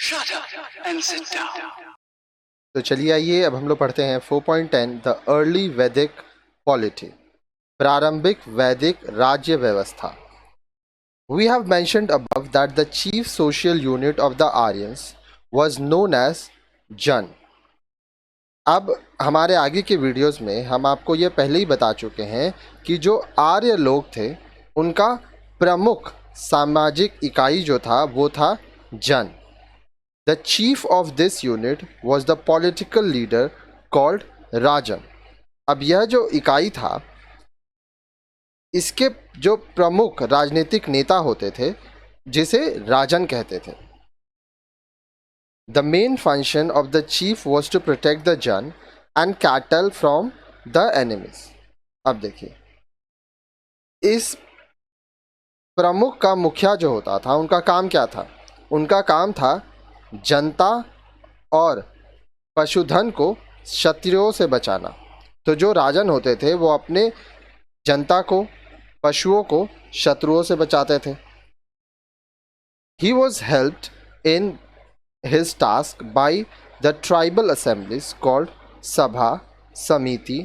Shut up and sit down. तो चलिए आइए अब हम लोग पढ़ते हैं 4.10 द अर्ली वैदिक पॉलिटी, प्रारंभिक वैदिक राज्य व्यवस्था। We have mentioned above that the chief social unit of the Aryans was known as जन। अब हमारे आगे के वीडियोस में हम आपको ये पहले ही बता चुके हैं कि जो आर्य लोग थे उनका प्रमुख सामाजिक इकाई जो था वो था जन। The chief of this unit was the political leader called राजन। अब यह जो इकाई था इसके जो प्रमुख राजनीतिक नेता होते थे जिसे राजन कहते थे। The main function of the chief was to protect the jan and cattle from the enemies। अब देखिए इस प्रमुख का मुखिया जो होता था उनका काम क्या था? उनका काम था जनता और पशुधन को शत्रुओं से बचाना। तो जो राजन होते थे वो अपने जनता को, पशुओं को शत्रुओं से बचाते थे। He was helped in his task by the tribal assemblies called सभा, समिति,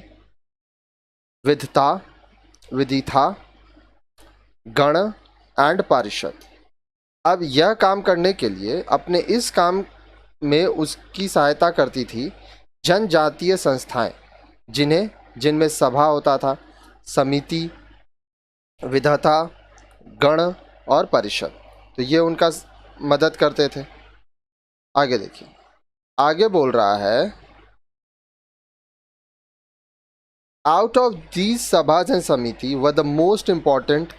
विदिता, गण एंड पारिषद। अब यह काम करने के लिए अपने इस काम में उसकी सहायता करती थी जनजातीय संस्थाएं जिनमें सभा होता था, समिति, विधाता, गण और परिषद। तो ये उनका मदद करते थे। आगे देखिए, आगे बोल रहा है आउट ऑफ दीज सभाज एंड समिति were the most important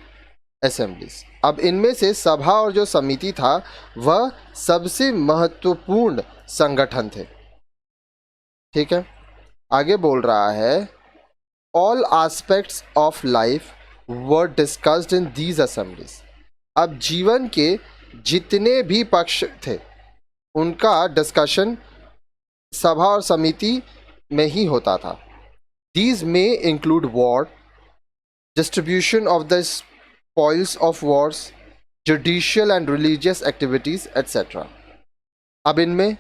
assemblies. अब इनमें से सभा और जो समिति था वह सबसे महत्वपूर्ण संगठन थे। ठीक है, आगे बोल रहा है all aspects of life were discussed in these assemblies. अब जीवन के जितने भी पक्ष थे उनका डिस्कशन सभा और समिति में ही होता था। These may include war, distribution of the spoils of wars, judicial and religious activities, etc. अब इनमें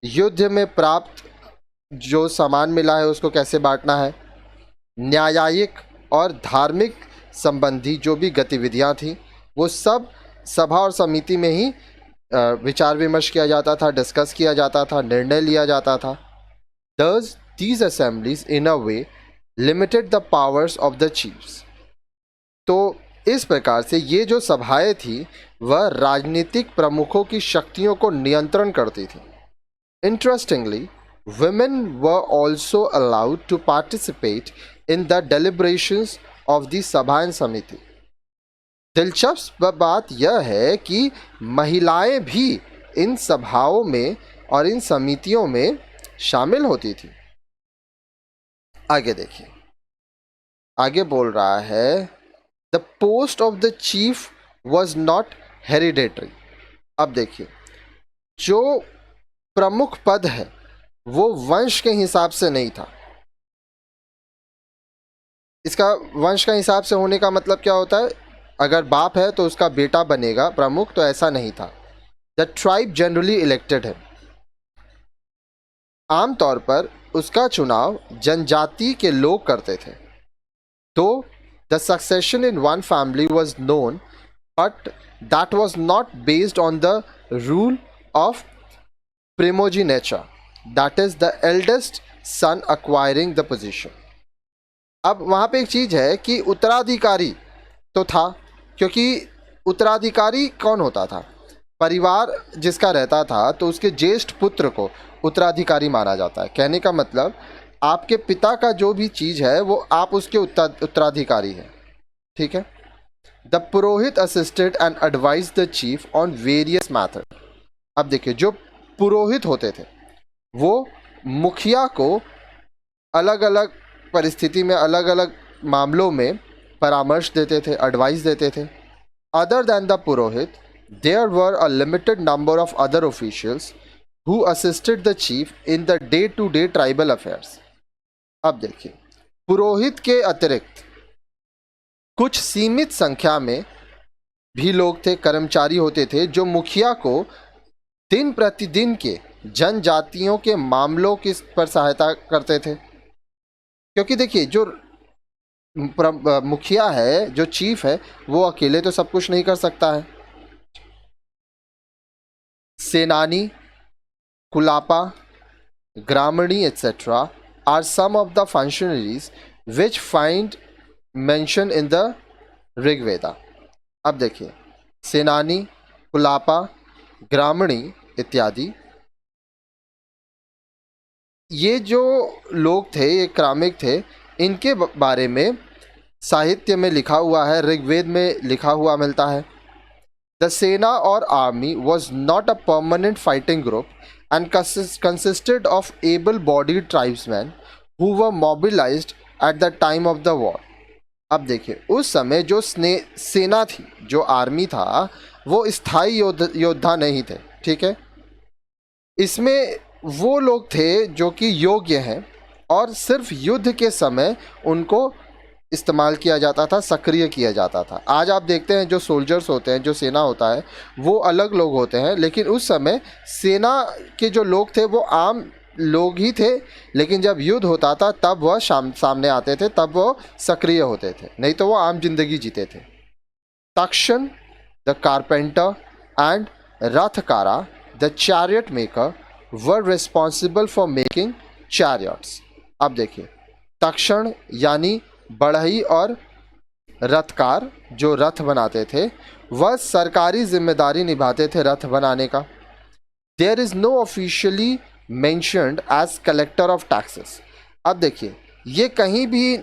युद्ध में प्राप्त जो सामान मिला है उसको कैसे बांटना है, न्यायिक और धार्मिक संबंधी जो भी गतिविधियां थी वो सब सभा और समिति में ही विचार विमर्श किया जाता था, डिस्कस किया जाता था, निर्णय लिया जाता था। Thus, these assemblies in a way limited the powers of the chiefs। तो इस प्रकार से ये जो सभाएं थी वह राजनीतिक प्रमुखों की शक्तियों को नियंत्रण करती थी। Interestingly, women were also allowed to participate in the deliberations of the सभा एंड समिति। दिलचस्प बात यह है कि महिलाएं भी इन सभाओं में और इन समितियों में शामिल होती थी। आगे देखिए, आगे बोल रहा है The post of the chief was not hereditary। अब देखिए, जो प्रमुख पद है वो वंश के हिसाब से नहीं था। इसका वंश का हिसाब से होने का मतलब क्या होता है? अगर बाप है तो उसका बेटा बनेगा प्रमुख, तो ऐसा नहीं था। The tribe generally elected him। आमतौर पर उसका चुनाव जनजाति के लोग करते थे। तो the succession in one family was known, but that was not based on the rule of primogeniture, that is the eldest son acquiring the position। अब वहाँ पे एक चीज़ है कि उत्तराधिकारी तो था, क्योंकि उत्तराधिकारी कौन होता था? परिवार जिसका रहता था तो उसके ज्येष्ठ पुत्र को उत्तराधिकारी माना जाता है। कहने का मतलब आपके पिता का जो भी चीज़ है वो आप उसके उत्तराधिकारी हैं। ठीक है। The Purohit assisted and advise the chief on various method. अब देखिए, जो पुरोहित होते थे वो मुखिया को अलग अलग परिस्थिति में, अलग अलग मामलों में परामर्श देते थे, एडवाइस देते थे। Other than the purohit, there were a limited number of other officials who assisted the chief in the day-to-day tribal affairs। अब देखिए, पुरोहित के अतिरिक्त कुछ सीमित संख्या में भी लोग थे, कर्मचारी होते थे जो मुखिया को दिन प्रतिदिन के जनजातियों के मामलों किस पर सहायता करते थे, क्योंकि देखिए जो मुखिया है, जो चीफ है, वो अकेले तो सब कुछ नहीं कर सकता है। सेनानी, कुलापा, Gramin etc. are some of the functionaries which find mention in the Rigveda. अब देखिए, सेनानी, कुलापा, ग्रामणी इत्यादि, ये जो लोग थे, ये क्रमिक थे, इनके बारे में साहित्य में लिखा हुआ है, ऋग्वेद में लिखा हुआ मिलता है। द सेना और army was not a permanent fighting group and consisted of able-bodied tribesmen who were mobilized at the time of the war। अब देखिए, उस समय जो सेना थी, जो आर्मी था, वो स्थायी योद्धा नहीं थे, ठीक है। इसमें वो लोग थे जो कि योग्य हैं और सिर्फ युद्ध के समय उनको इस्तेमाल किया जाता था, सक्रिय किया जाता था। आज आप देखते हैं जो सोल्जर्स होते हैं, जो सेना होता है, वो अलग लोग होते हैं, लेकिन उस समय सेना के जो लोग थे वो आम लोग ही थे, लेकिन जब युद्ध होता था तब वह सामने आते थे, तब वो सक्रिय होते थे, नहीं तो वो आम जिंदगी जीते थे। Takshan the carpenter and Rathakara the chariot maker were responsible for making chariots. अब देखिए, तक्षण यानी बढ़ई और रथकार जो रथ बनाते थे, वह सरकारी जिम्मेदारी निभाते थे रथ बनाने का। There is no officially mentioned as collector of taxes. अब देखिए, ये कहीं भी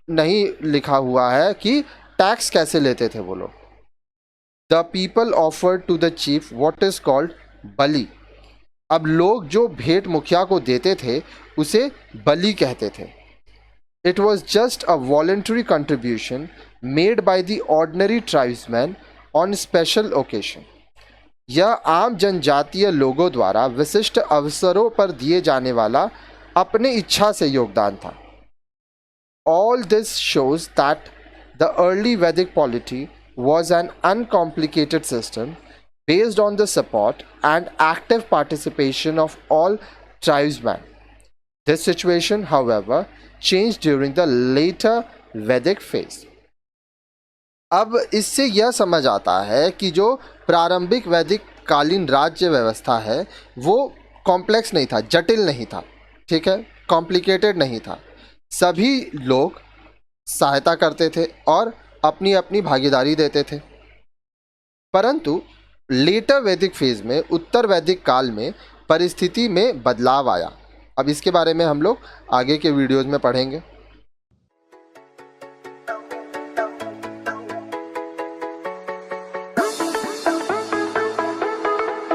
नहीं लिखा हुआ है कि टैक्स कैसे लेते थे वो लोग। The people offered to the chief what is called bali. अब लोग जो भेंट मुखिया को देते थे उसे बलि कहते थे। It was just a voluntary contribution made by the ordinary tribesmen on special occasion। यह आम जनजातीय लोगों द्वारा विशिष्ट अवसरों पर दिए जाने वाला अपने इच्छा से योगदान था। All this shows that the early Vedic polity was an uncomplicated system based on the support and active participation of all tribesmen। This situation, however, changed during the later Vedic phase। अब इससे यह समझ आता है कि जो प्रारंभिक वैदिक कालीन राज्य व्यवस्था है वो कॉम्प्लेक्स नहीं था, जटिल नहीं था, ठीक है, कॉम्प्लिकेटेड नहीं था। सभी लोग सहायता करते थे और अपनी अपनी भागीदारी देते थे। परंतु लेटर वैदिक फेज में, उत्तर वैदिक काल में परिस्थिति में बदलाव आया। अब इसके बारे में हम लोग आगे के वीडियोज़ में पढ़ेंगे।